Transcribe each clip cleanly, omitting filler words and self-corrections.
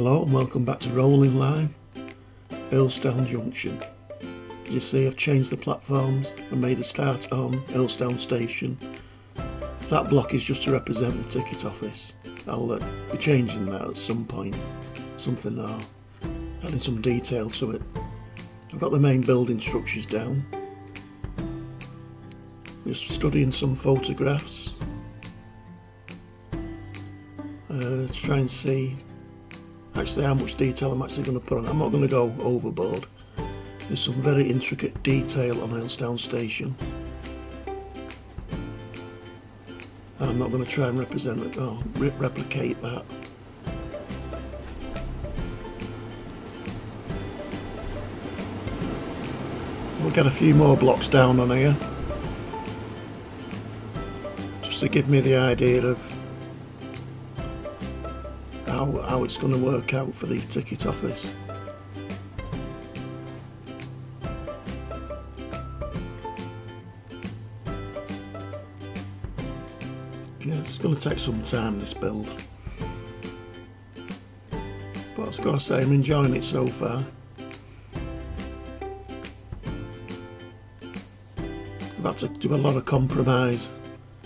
Hello and welcome back to Rolling Line, Earlstown Junction. As you see, I've changed the platforms and made a start on Earlstown Station. That block is just to represent the ticket office. I'll be changing that at some point, adding some detail to it. I've got the main building structures down. Just studying some photographs to try and see actually how much detail I'm actually going to put on. I'm not going to go overboard. There's some very intricate detail on Earlstown Station, and I'm not going to try and replicate that. We'll get a few more blocks down on here, just to give me the idea of how it's going to work out for the ticket office. Yeah, it's going to take some time, this build, but I've got to say I'm enjoying it so far. I've had to do a lot of compromise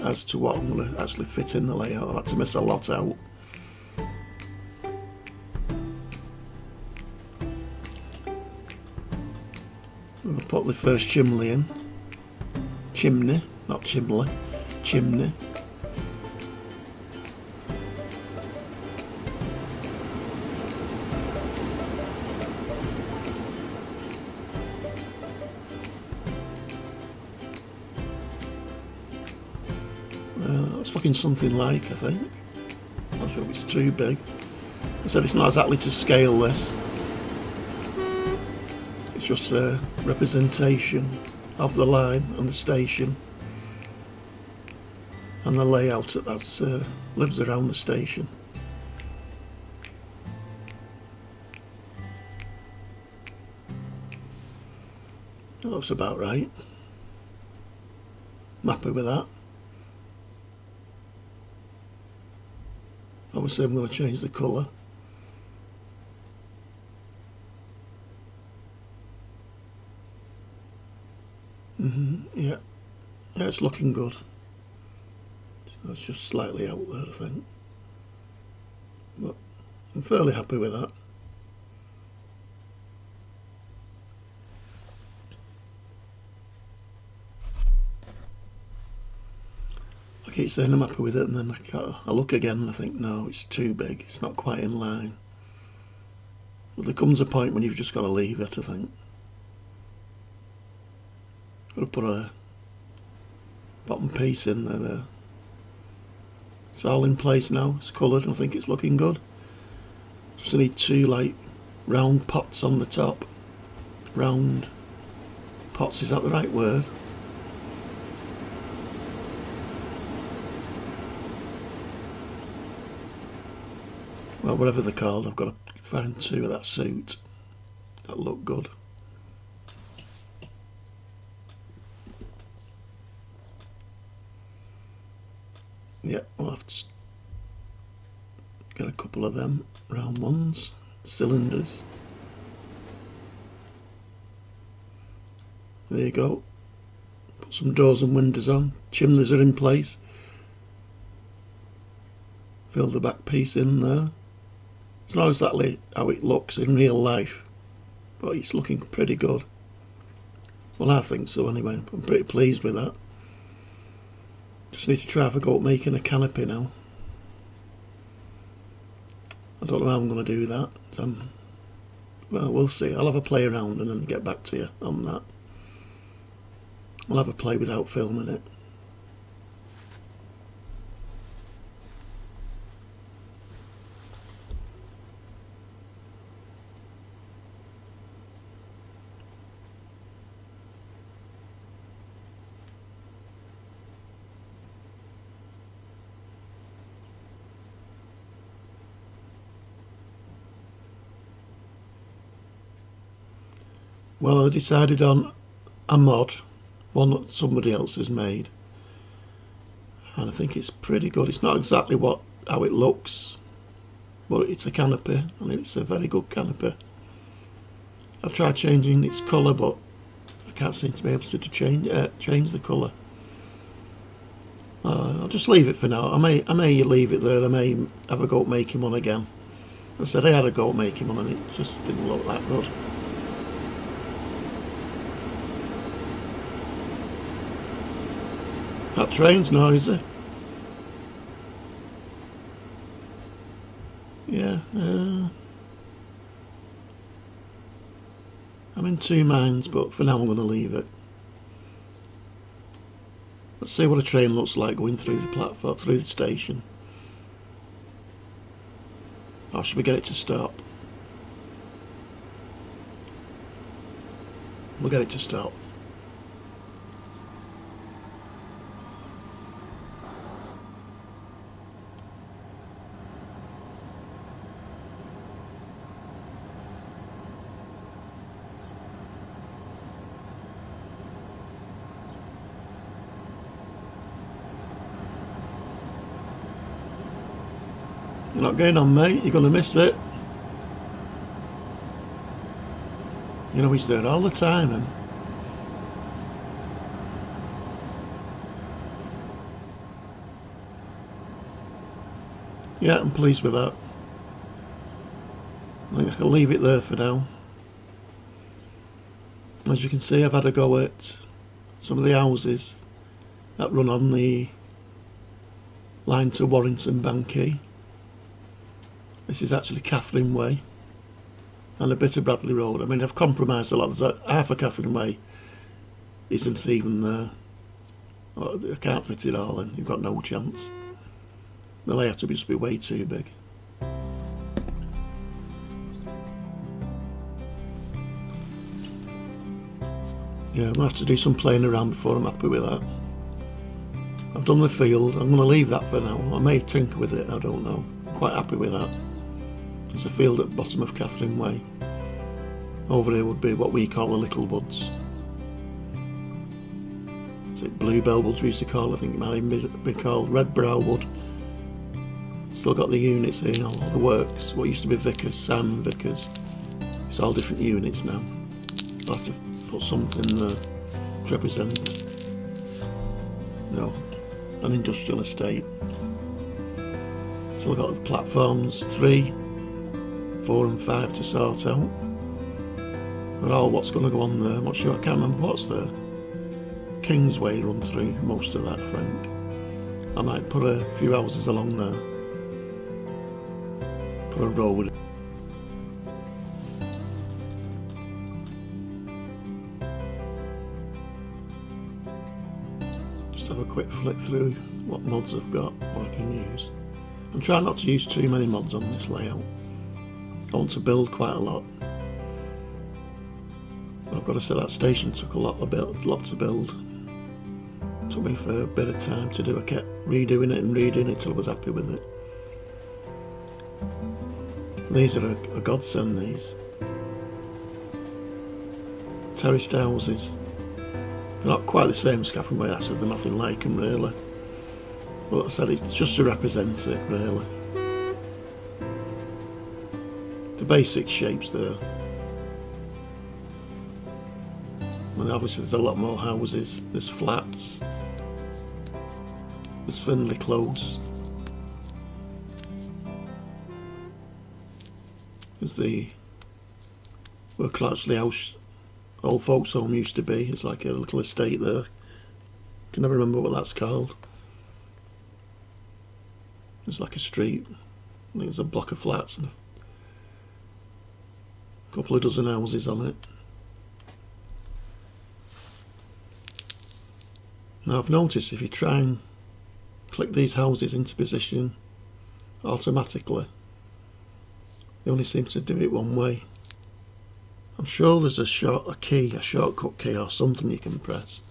as to what I'm going to actually fit in the layout. I've had to miss a lot out. We'll put the first chimney in. Chimney, not chimney. Chimney. It's looking something like, I think. Not sure if it's too big. I said it's not exactly to scale this. It's just a representation of the line and the station and the layout that lives around the station. That looks about right. I'm happy with that. Obviously I'm going to change the colour. Yeah, it's looking good. So it's just slightly out there, I think, but I'm fairly happy with that. I keep saying I'm happy with it, and then I look again and I think, no, it's too big, it's not quite in line. But there comes a point when you've just got to leave it, I think. Got to put a bottom piece in there. It's all in place now, it's coloured, and I think it's looking good. Just need two like round pots on the top. Round pots, is that the right word? Well, whatever they're called, I've got to find two of that suit that look good. Yeah, I'll have to get a couple of them round ones, cylinders. There you go. Put some doors and windows on. Chimneys are in place. Fill the back piece in there. It's not exactly how it looks in real life, but it's looking pretty good. Well, I think so anyway. I'm pretty pleased with that. Just need to try if I go up making a canopy now. I don't know how I'm going to do that. Well, we'll see. I'll have a play around and then get back to you on that. I'll have a play without filming it. Well, I decided on a mod, one that somebody else has made, and I think it's pretty good. It's not exactly how it looks but it's a canopy and it's a very good canopy. I've tried changing its colour, but I can't seem to be able to change the colour. I'll just leave it for now. I may leave it there. I may have a go at making one again. I said I had a go at making one and it just didn't look that good. That train's noisy. Yeah, I'm in two minds, but for now I'm going to leave it. Let's see what a train looks like going through the platform, through the station. Or should we get it to stop? We'll get it to stop. You're not going on, mate. You're going to miss it. You know, he's there all the time. And yeah, I'm pleased with that. I think I can leave it there for now. As you can see, I've had a go at some of the houses that run on the line to Warrington Banquet. This is actually Catherine Way and a bit of Bradley Road. I mean, I've compromised a lot. There's half of Catherine Way isn't even there. I can't fit it all in. You've got no chance. The layout would just be way too big. Yeah, I'm going to have to do some playing around before I'm happy with that. I've done the field. I'm going to leave that for now. I may tinker with it, I don't know. I'm quite happy with that. There's a field at the bottom of Catherine Way. Over here would be what we call the Little Woods. Is it Bluebell Woods we used to call it? I think it might even be called Red Brow Wood. Still got the units here, you know, all the works. What used to be Vickers, Simon Vickers. It's all different units now. I'll have to put something there to represent, you know, an industrial estate. Still got the platforms 3, 4 and 5 to sort out. But all what's going to go on there, I'm not sure, I can't remember what's there. Kingsway run through most of that, I think. I might put a few houses along there. Put a road. Just have a quick flick through what mods I've got, what I can use. I'm trying not to use too many mods on this layout. I want to build quite a lot. But I've got to say that station took a lot to build. It took me for a bit of time to do. I kept redoing it and redoing it till I was happy with it. These are a godsend, these. Terraced houses. They're not quite the same as Catherine Way, actually, they're nothing like them really. But I said it's just to represent it, really. The basic shapes there. And obviously there's a lot more houses, there's flats, there's Findlay Close. There's the where Clatchley House old folks home used to be. It's like a little estate there. I can never remember what that's called. It's like a street. I think it's a block of flats and a couple of dozen houses on it. Now I've noticed if you try and click these houses into position automatically, they only seem to do it one way. I'm sure there's a shortcut key or something you can press.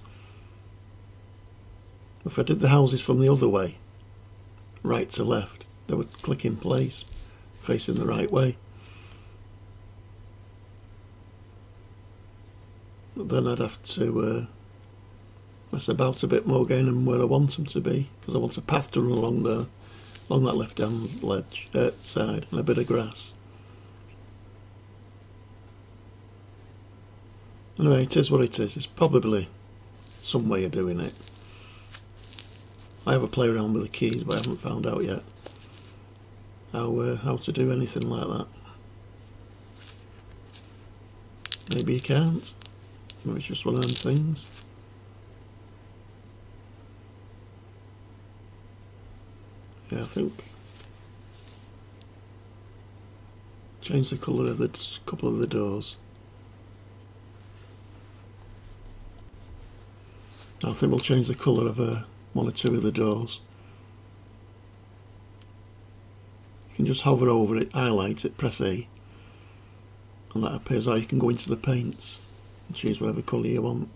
If I did the houses from the other way, right to left, they would click in place, facing the right way. But then I'd have to mess about a bit more, getting them where I want them to be, because I want a path to run along there. along that left hand ledge side, and a bit of grass. Anyway, it is what it is. It's probably some way of doing it. I have a play around with the keys, but I haven't found out yet how to do anything like that. Maybe you can't. Maybe it's just one of them things. Yeah, I think change the colour of the couple of the doors. I think we'll change the colour of one or two of the doors. You can just hover over it, highlight it, press A, and that appears. Or you can go into the paints and choose whatever colour you want.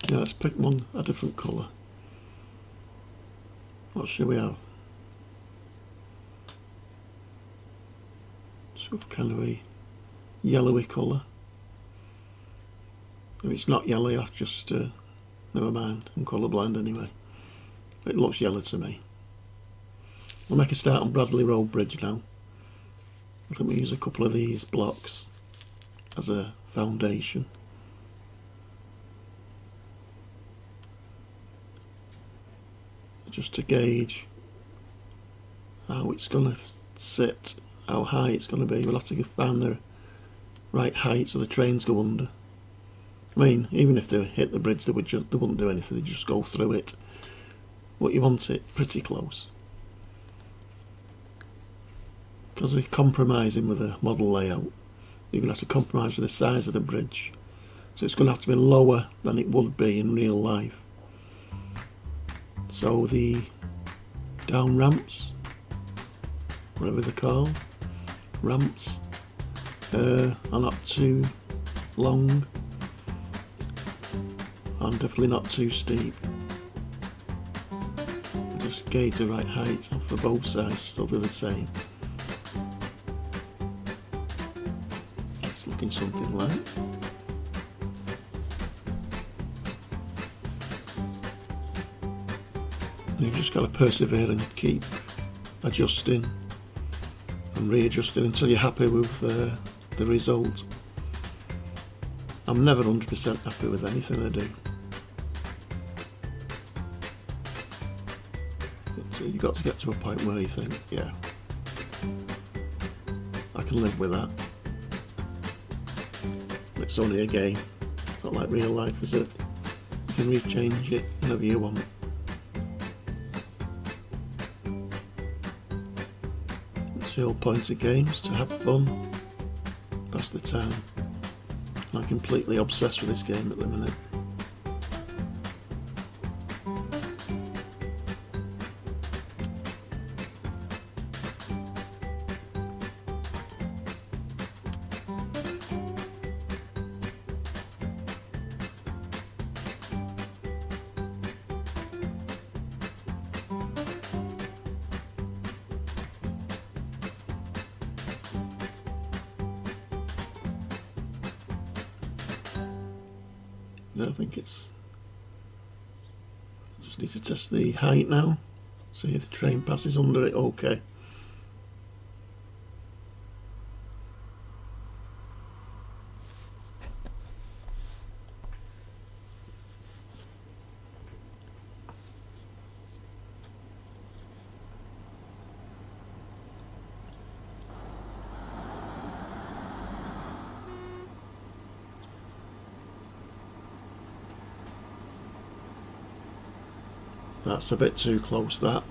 Yeah, let's pick a different colour. What should we have? So kind of a yellowy colour. If it's not yellow, you have to just never mind. I'm colourblind anyway. It looks yellow to me. We'll make a start on Bradley Road Bridge now. I think we use a couple of these blocks as a foundation. Just to gauge how it's going to sit, how high it's going to be. We'll have to find the right height so the trains go under. I mean, even if they hit the bridge, they wouldn't do anything, they'd just go through it. But you want it pretty close. Because we're compromising with the model layout, you're going to have to compromise with the size of the bridge. So it's going to have to be lower than it would be in real life. So the down ramps, whatever they're called, ramps, are not too long and definitely not too steep. Just gauge the right height for both sides so they're the same. It's looking something like. You've just got to persevere and keep adjusting and readjusting until you're happy with the result. I'm never 100% happy with anything I do. But you've got to get to a point where you think, yeah, I can live with that. It's only a game. It's not like real life, is it? You can rechange it whenever you want. It's the whole point of games, to have fun, pass the time. I'm completely obsessed with this game at the minute. I think it's... I just need to test the height now, see if the train passes under it. Okay. That's a bit too close, that.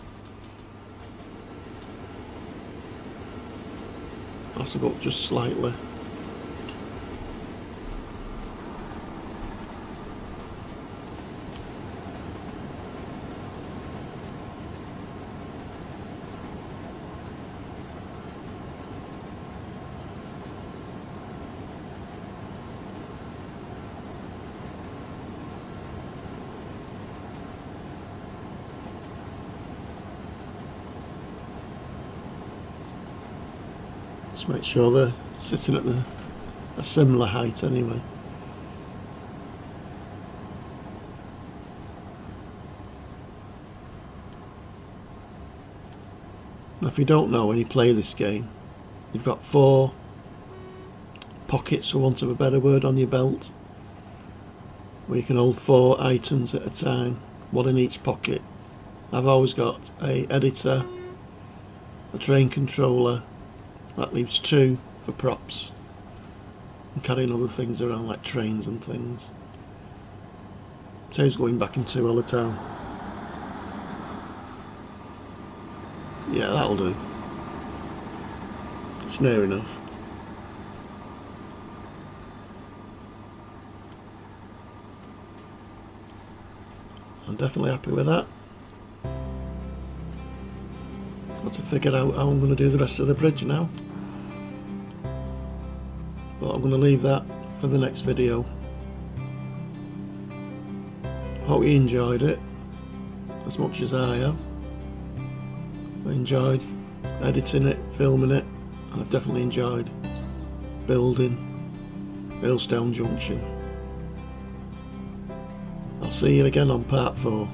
I'll have to go up just slightly. Just make sure they're sitting at a similar height anyway. Now if you don't know, when you play this game, you've got 4 pockets, for want of a better word, on your belt, where you can hold 4 items at a time, 1 in each pocket. I've always got a editor, a train controller, that leaves 2 for props, and carrying other things around like trains and things. Saves going back into all the time. Yeah, that'll do. It's near enough. I'm definitely happy with that. Got to figure out how I'm going to do the rest of the bridge now. But I'm going to leave that for the next video. Hope you enjoyed it as much as I have. I enjoyed editing it, filming it, and I've definitely enjoyed building Earlstown Junction. I'll see you again on part 4.